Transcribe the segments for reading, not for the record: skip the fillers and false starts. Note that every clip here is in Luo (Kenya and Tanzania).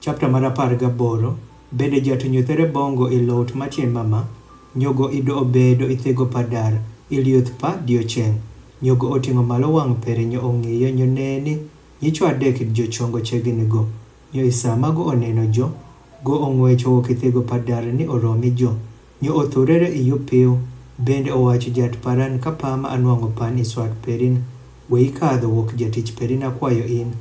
Chapter mar 18. Bende jato nyuothere bongo ilot matien mama. Nyogo ido obedo ithego padar. Iliuth pa diocheng. Nyogo oting'o malo wang' pere nyo ong'iyo nyo neni. Nyicho adek jochongo chegni go. Nyo isamago oneno jo. Go ong'wecho wuok ithego padar ni oromi jo. Nyo othurere iyo piu. Bende owacho jat paran kapama anwang'o pan iswat perin. We ikadho wuok jatich perin akwayo in.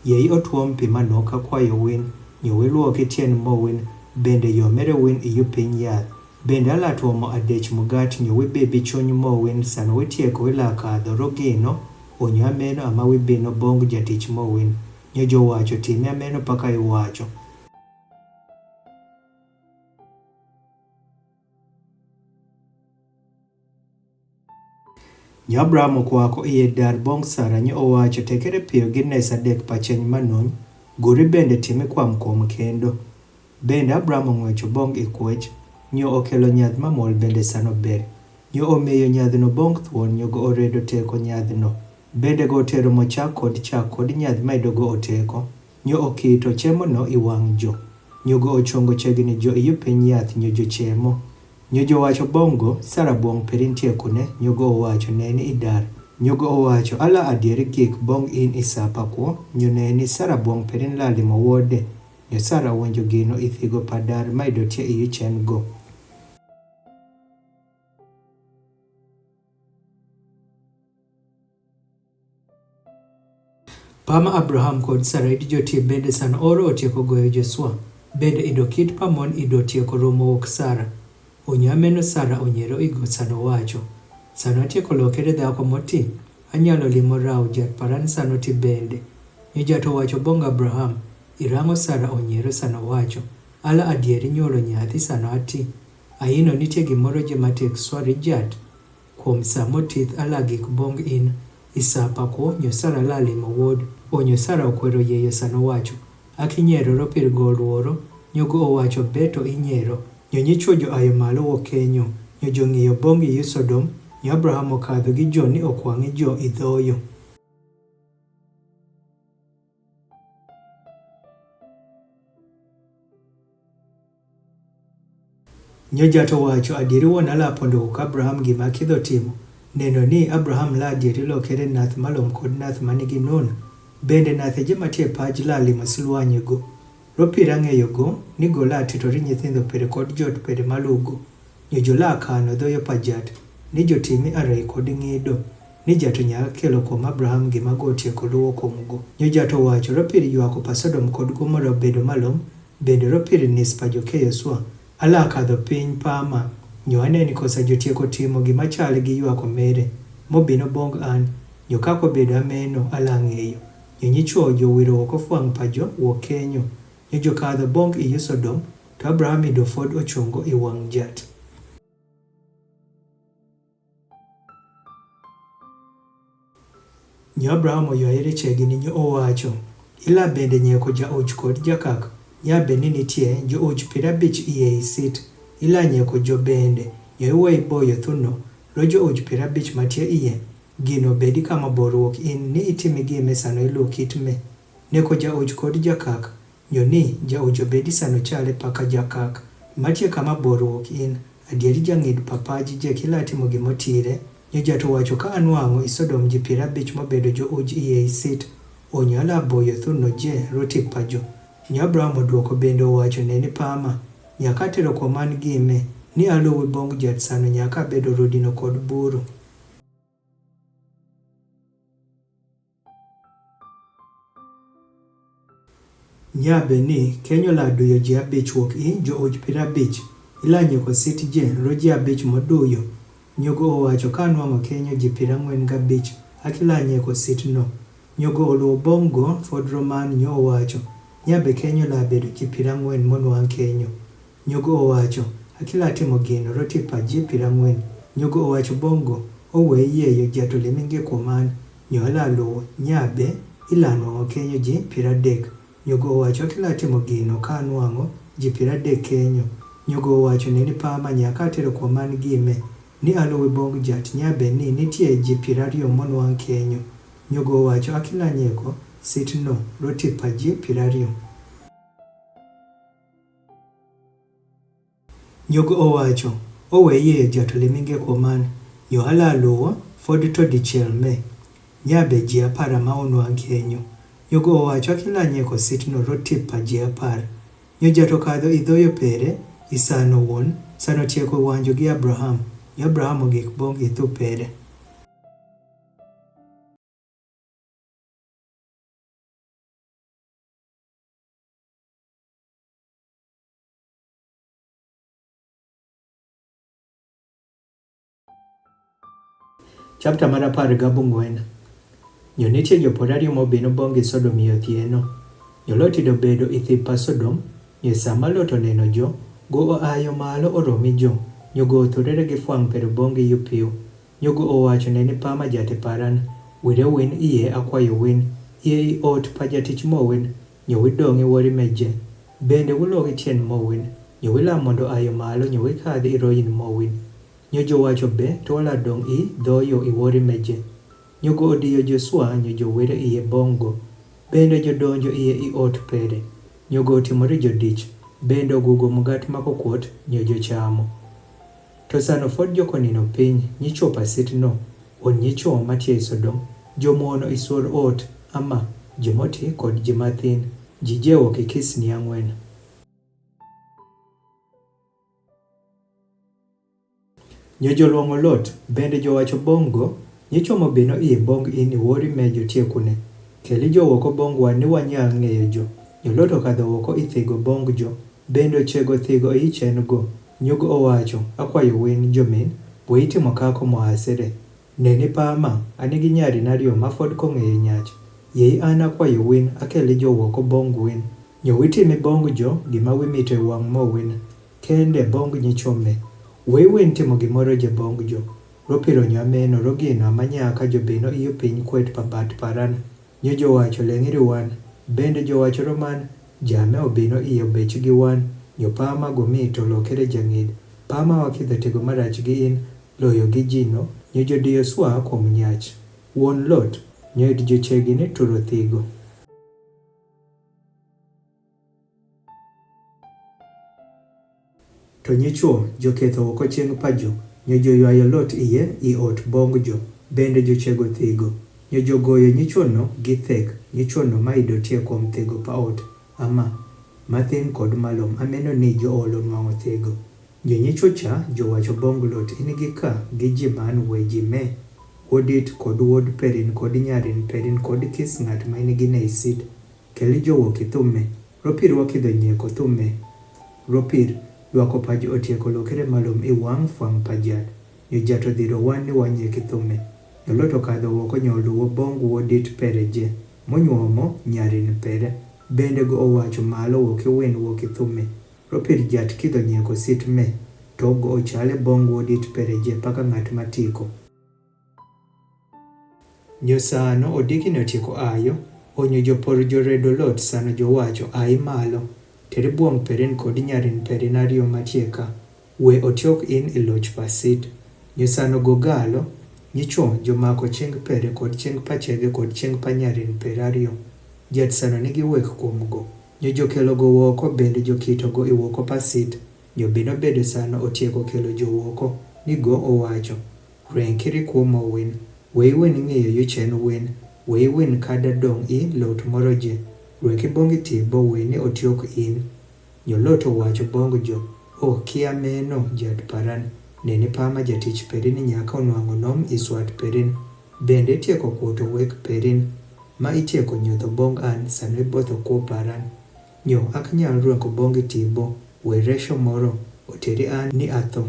Yei otuom pi manok akwayo win. Nyo wiluoki tien mo win. Bende yomere win iyo piny yath. Bende alatuomo adech mugat nyo wibebi chony mo win sano witieko wilakadho rogino. Onyo ameno ama wibino bong jatich mo win. Nyo jo wacho time ameno paka iwacho. Nyo Abraham okwako iye dar bong Sara nyo owacho tekere piyo gi nes adek pacheny manuny. Guri bende time kwam kuom kendo. Bende Abraham ong'wecho bong ikwech. Nyo okelo nyadh mamol bende sano ber. Nyo omiyo nyadhno bong thuon nyogo oredo teko nyadhno. Bende go otero mo chak kod nyadh maidogo oteko. Nyo okito chemono iwang' jo. Nyogo ochongo chegni jo iyo piny yath nyo jo chemo. Nyo jo wacho bongo Sara buong perin tiekone. Nyogo owacho neni idar. Nyogo owacho ala adieri gik bong in isapa kuo. Nyo neni Sara buong perin lalimo wuode. Nyo Sara winjo gino ithigo padar maidotie iyo chen go. Pama Abraham kod Sara idi jotie bende san oro otieko goyo Joshua. Bende ido kit pamon ido tieko romo wuok Sara. Onyo ameno Sara onyero igo sano wacho. Sano atieko lokere dhako moti. Anyalo limo rao jat paran sano ti bende. Nyo jato wacho bong Abraham. Irango Sara onyero sano wacho. Ala adieri nyoro nyathi sano ati. Aino nitie gimoro jematek swari jat. Kuom samo tith ala gik bong in. Isapa ko nyo Sara lalimo wuod. Onyo Sara okwero yeyo sano wacho. Akinyero ropir golworo. Nyogo owacho beto inyero. Nyo nyicho jo ayo malo wokenyo. Nyo jo ng'iyo bong iyo Sodom. Nyo Abraham okadho gi jo ni okwang'i jo idhoyo. Nyo jato wacho adieri wuon ala pondo ka Abraham gima kidho timo. Neno ni Abraham la adieri lokere nath malom kod nath manigi nono. Bende nath jematie paj lalimo silwanyego. Ropira ng'eyo go ni gola atitori nyithindo pere kod jot pere malugo. Nyo jola kano dhoyo pajat. Ni jotimi arai kod ng'ido. Ni jato nyaka kelo kuom Abraham gima go tieko luwo kuomgo. Nyo jato wacho ropiri ywako pa Sodom kod Gomora bedo malom. Bende ropiri nis pa joke Yosua. Ala kadho piny pama. Nyo aneni kosa jotieko timo gima chal gi ywako mere. Mobino bong an. Nyo kako bedo ameno ala ng'eyo. Nyo nyicho jo wiro woko fuang' pa jo wokenyo. Nyo jo kadho bong iyo Sodom. To Abraham ido fod ochungo iwang' jat. Nyo Abraham oywayere chegni nyo owacho. Ila bende nyeko ja uch kod jakak. Nyabe ni nitie jo uch 50 iye isit. Ila nyeko jo bende. Nyo iwe iboyo thuno. Rojo uch 50 matie iye. Gino bedi kama boruok in ni itimi gime sano ilu kitme. Neko ja uch kod jakak. Nyo ni ja ujo bedi sano chale paka jakak. Matie kama boruok in. Adieri jang'id papaji je kila timo gimotire. Nyo jato wacho ka anwang'o isodom ji 50 mobedo jo uj iye isit. Onyo ala boyo thuno je roti pa jo. Nyo Abraham oduoko bende owacho neni pama. Nyaka tero kwa man gime. Ni aluwi bong jat sano nyaka bedo rodino kod buru. Nyabe ni kenyo la duyo ji abich wuok i jo uj 50. Ila nyeko siti je roji abich moduyo. Nyogo owacho ka anwang'o kenyo ji 45. Akila nyeko sit no. Nyogo oluwo bongo fod roman nyo owacho. Nyabe kenyo la bedo ji 40 monwang' kenyo. Nyogo owacho akila timo gino roti pa ji 40. Nyogo owacho bongo owe yeyo jato liminge kuoman. Nyo ala luwo nyabe ila anwang'o kenyo ji 30. Nyogo owacho akila timo gino ka anwang'o ji 30 kenyo. Nyogo owacho neni pama nyaka tero kuoman gime. Ni aluwi bong jat nyabe ni nitie ji 20 monwang' kenyo. Nyogo owacho akila nyeko sit no roti pa ji 20. Nyogo owacho, oweye jato liminge kuoman, yo ala luwo, fod to dichiel me. Nyabe ji 10 ma onwang' kenyo. Nyogo owacho akilanye ko sitno rotipa ji 10. Nyo jato kadho idhoyo pere, isano wuon, sano tieko wanjo gi Abraham. Yo Abraham ogik bong ithu pere. Chapter mar 14. Nyo nitie jopur ariyo mobino bongi Sodom yo thieno. Nyo lotido bedo ithipa Sodom, nyo sama lot oneno jo, go oayo malo oromi jo, nyo go othurere gi fuang' pero bongi yupiu. Nyo go owacho ne ni pama jate paran, wire win iye akwayo win, iye I ot pa jatich mo win, nyo widong'i wori meje. Bende wulogi chien mo win, nyo wila mondo ayo malo nyo wikadhi iroyin mo win. Nyo jo wacho be to wala dong I dhoyo iwori meje. Nyo go odiyo Joshua nyo jo wire iye bongo. Bende jo donjo iye I ot pere. Nyo go otimore jodich. Bende ogugo mugat mako kuot nyo jo chamo. To sano fod joko nino piny nyichopa sitno. On nyicho matie Sodom. Jomuono isuor ot ama jomoti kod jimathin. Jijewo kikisni 4. Nyo joluongo Lot bende jowacho bongo nyicho mobino iye bong ini wori mejo tiekune. Keli jo woko bongwa ni wanyal ng'eyo jo. Nyo Lot okadho woko ithigo bong jo. Bende ochego thigo ichen go. Nyogo owacho akwayo win jomin. We itimo kako moasere. Neni pama anigi nyari nariyo ma fod kong'eyo nyach. Yei an akwayo win akeli jo woko bong win. Nyo witimi bong jo gima wimito wang' mo win. Kende bong nyichome. We win timo gimoro je bong jo. Ropiro nyameno rogino amanyaka jobino iyo piny kwet pabat paran. Nyo jo wacho leng'iri wan. Bende jo wacho roman. Jame obino iyo bech gi wan. Nyo pama gomito lokere jang'id. Pama wakidho tego marach gi in. Loyo gi jino. Nyo jo diyo swa kuom nyach. Wuon Lot. Nyo jo chegi ni turo thigo. To nyichuo joketho oko chieng' pajo. Nyo jo ywayo Lot iye I ot bong jo. Bende jo chego thigo. Nyo jo goyo nyichuono gi thek. Nyichuono ma ido tie kuom thigo pa ot. Ama mathin kod malom ameno ni jo olo nwang'o thigo. Jo nyichuo cha jo wacho bong Lot inigi ka gi ji man weji me. Wodit kod wod perin kod nyarin perin kod kis ng'at ma inigi ne isit. Keli jo wok ithume. Ropir wakidho nyieko thume. Ropir ywako paj otieko lokere malom I wang' fuang' pajat. Nyo jato dhiro wan ni wanyieki thume. Nyo Lot okadho woko nyo luwo bong wodit pere je. Monyuomo nyarin pere. Bende go owacho malo woki win woki thume. Ropir jat kidho nyieko sit me. To go ochale bong wodit pere je paka ng'at matiko. Nyo sano odiki notieko ayo. Onyo jopor joredo Lot sano jowacho ai malo. Tere buong perin kod nyarin perin ariyo matieka. We otiok in iloch pasit. Nyo sano go galo. Nyicho jomako chieng' pere kod chieng' pachege kod chieng' pa nyarin pere ariyo. Jat sano nigi wek kuom go. Nyo jokelo go woko bende jokito go iwoko pasit. Nyo bino bedo sano otieko kelo jo woko. Ni go owacho. Renkiri kuomo win. We win ng'eyo yuchen win. We win kada dong I Lot moro je. Rweki bongi tibo we ni otiok in. Nyo Lot owacho bong jo. O kia meno jad paran. Neni pama jatich perin nyaka onwang'o nom iswat perin. Bende tieko kuoto wek perin. Ma itieko nyodho bong an sano ibotho kuo paran. Nyo ak nyal rwako bongi tibo. We resho moro. Oteri an ni atho.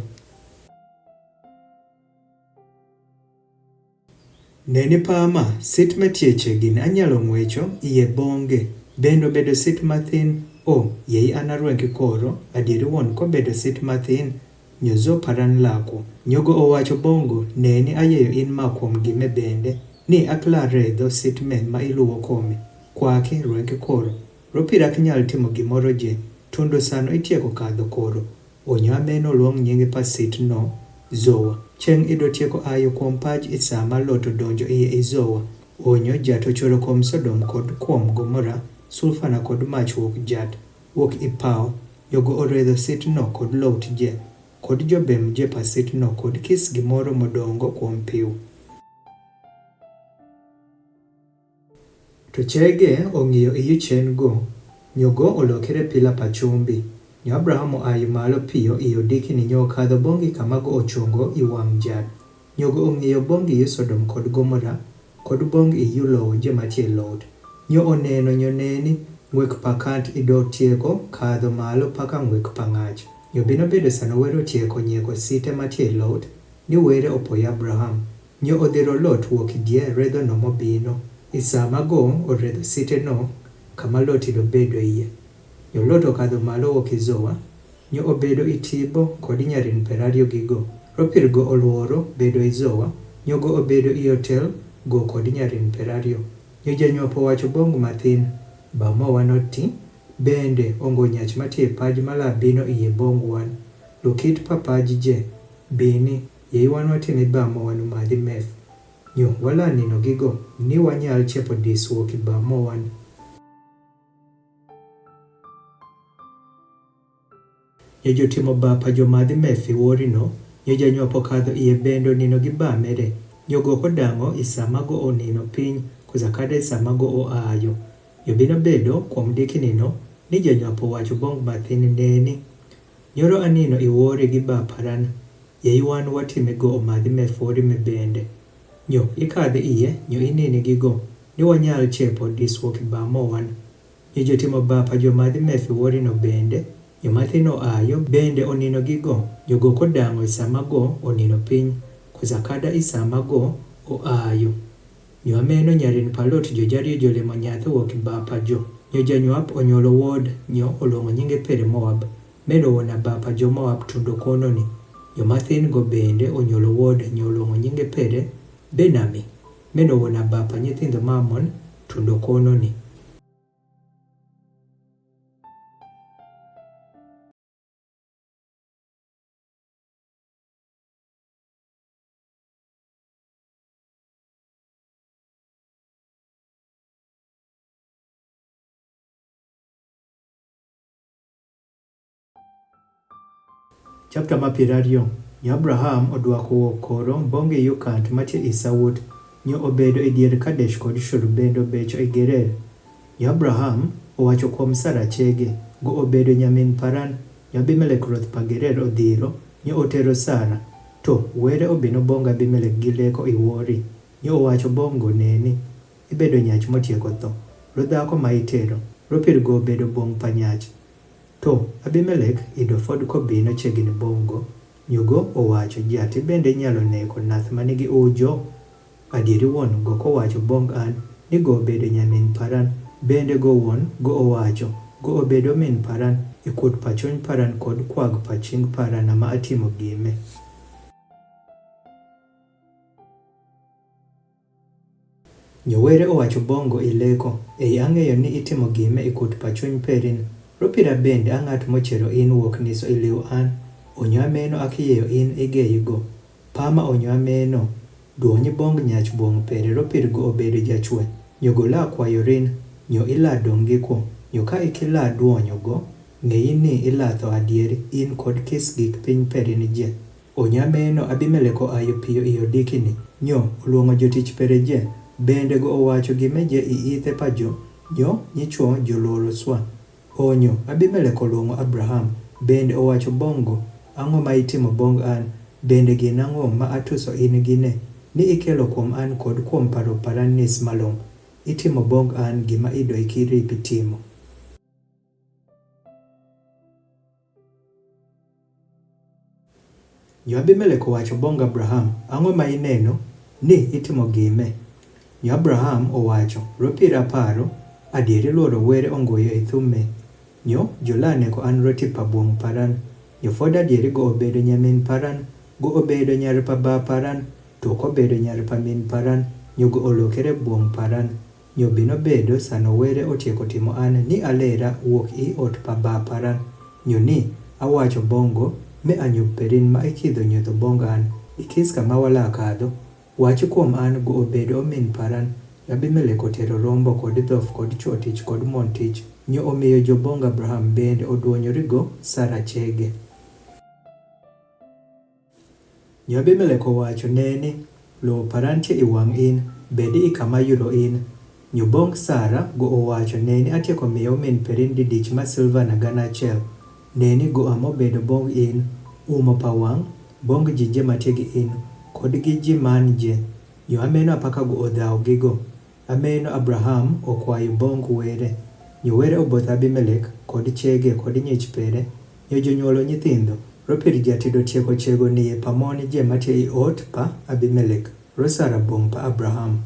Neni pama sit matieche gin anyalo ng'wecho iye bonge. Bendo bedo sit mathin. O yei anarwengi koro. Adieri won ko bedo sit mathin. Nyozo paran lako. Nyogo owacho bongo. Neni ayeyo in ma kuom gime bende. Ni aklare dho sit me ma iluwo kome. Kwaki rwengi koro. Ropira kinyal timo gimoro je. Tundo sano itieko kadho koro. Onyo ameno luong nyingi pa sit no. Zowa. Cheng' ido tieko ayo kuom paj isama Lot donjo iye izowa. Onyo jato choro kuom Sodom kod kuom Gomora. Sulfana kod mach wok jat. Wok ipao. Jogo oredho sitno kod lout je, kod jobem je pa sitno kod kis gimoro modongo kuom piu. To chege ong'iyo iyu chen go, nyogo olokere pila pa chumbi. Nyo Abraham oayo malo piyo iyo dikini nyo kadho bongi kamago ochungo iwang' jad. Nyogo ong'iyo bongi yu Sodom kod Gomora, kod bongi iyu lowo je matie lot. Nyo oneno nyo neni ng'wek pa kant ido tieko kadho malo paka ng'wek pa ng'ach. Nyo bino bedo sano wero tieko nyieko site matie lot, ni were opoyo Abraham. Nyo odhiro lot wuok idie redho no mobino. Isama go oredho site no kama lot ido bedo iye. Nyo lot okadho malo wuok izowa. Nyo obedo itibo kod nyarin 20 gigo. Ropir go oluoro bedo izowa. Nyo go obedo i hotel go kod nyarin 20. Nyo janyuopo wacho bong mathin. Ba mowa noti. Bende ongo nyach matie paj malabino iye bong wan. Lukit papaj je. Bini yeiwan watimi ba mowa numadhi meth. Nyo wala nino gigo ni wanyal chepo diswuok ba mowan. Nyo jotimo bapa jomadhi meth iwori no. Nyo janyuopo kadho iye bendo nino gi ba mere. Nyo go kodang'o isamago onino piny kuzakada isamago oayo. Nyo bino bedo kuom dikini no ni janyuopo wacho bong mathin neni. Nyoro anino iwori gi ba paran. Yeiwan watime go omadhi meth wori me bende. Nyo ikadhe iye nyo inini gigo ni wanyal chepo diswuok ba mowan. Nyo jotimo bapa jomadhi meth wori no bende. Nyo mathino ayo bende onino gigo. Nyo go kodang'o isamago onino piny kuzakada isamago oayo. Nyo ameno nyarin palot jojari jolemo nyathi wuok bapa jo. Nyo janyuap onyolo wod nyo olong'o nyinge pere Moab. Meno wona bapa jo Moab tundo kono ni. Nyo mathin go bende onyolo wod nyo olong'o nyinge pere Benami. Meno wona bapa nyithindo Mamon tundo kono ni. Chapter ma 20. Nyo Abraham odwako wuok koro bonge yu kant matie Isawut. Nyo obedo dier Kadesh kod Shur bendo becho Gerer. Nyo Abraham owacho kuom Sara chege. Go obedo nyamin Paran. Nyo Abimelek ruoth pa Gerer odhiro. Nyo otero Sara. To were obino bonga Abimelek gi leko iwori. Nyo owacho bongo neni. Ibedo nyach motieko tho. Rodhako ma itero. Ropir go obedo bong pa nyach. To Abimelek ido fod kobino chegini bongo. Nyogo owacho jati bende nyalo neko nath manigi ujo. Adieri won go kowacho bong an ni go obedo nyamin Paran. Bende go won go owacho go obedo min Paran. Ikut pachony Paran kod kwag paching Paran ama atimo gime. Nyowere owacho bongo ileko. Ei ang'eyo ni itimo gime ikut pachony perin. Ropira bende ang'at mochero in wuok niso iliw an. Onyo ameno akiyeyo in igeyigo. Pama onyo ameno. Duonyi bong nyach bong pere ropir go obedo jachwe. Nyogo la kwayo rin. Nyo ila dongiko. Nyo ka ikila duonyo go. Ng'eyi ni ilatho adieri in kod kis gik piny pere ni je. Onyo ameno Abimelek oayo piyo iyo dikini. Nyo oluongo jotich pere je. Bende go owacho gimeje iithe pa jo. Nyo nyichuo joloro swa. Onyo Abimelek oluongo Abraham. Bende owacho bongo. Ang'o ma itimo bong an. Bende gin ang'o ma atuso in gine. Ni ikelo kuom an kod kuom paro paranis malong'. Itimo bong an gima ido ikiripi timo. Nyo Abimelek owacho bong Abraham. Ang'o ma ineno ni itimo gime. Nyo Abraham owacho. Ropira paro. Adieri luoro were ongoyo e thume. Nyo jolane ko an roti pa buong Paran. Nyo fod adieri go obedo nyamin Paran. Go obedo nyar pa ba Paran. To ko obedo nyar pa min Paran. Nyo go olokere buong Paran. Nyo bino bedo sano were otieko timo an ni alera wuok i ot pa ba Paran. Nyo ni awacho bongo me anyup perin ma ikidho nyotho bonga an. Ikis kama wala kadho. Wacho kuom an go obedo min Paran. Abimelek otero rombo kod dhof kod chwo tich kod mon tich. Nyo omiyo jobong Abraham bende oduonyorigo Sara chege. Nyo Abimelek owacho ne ni lowo parantie i wang' in, bedi i kama yudo in. Nyo bong Sara go owacho ne ni atieko miyo min perin didich ma Silvana 1,000. Ne ni go amobedo bong in, umo pa wang', bong jije mategi in, kod gi ji man je. Nyo ameno apaka go odhaw gigo. Ameno Abraham okwayo bong were. Nyo were oboth Abimelek kod chege kod nyich pere. Nyo jonyuolo nyithindo. Ropir jatido tieko chego niye pamoni je matie i ot pa Abimelek. Rosara bong pa Abraham.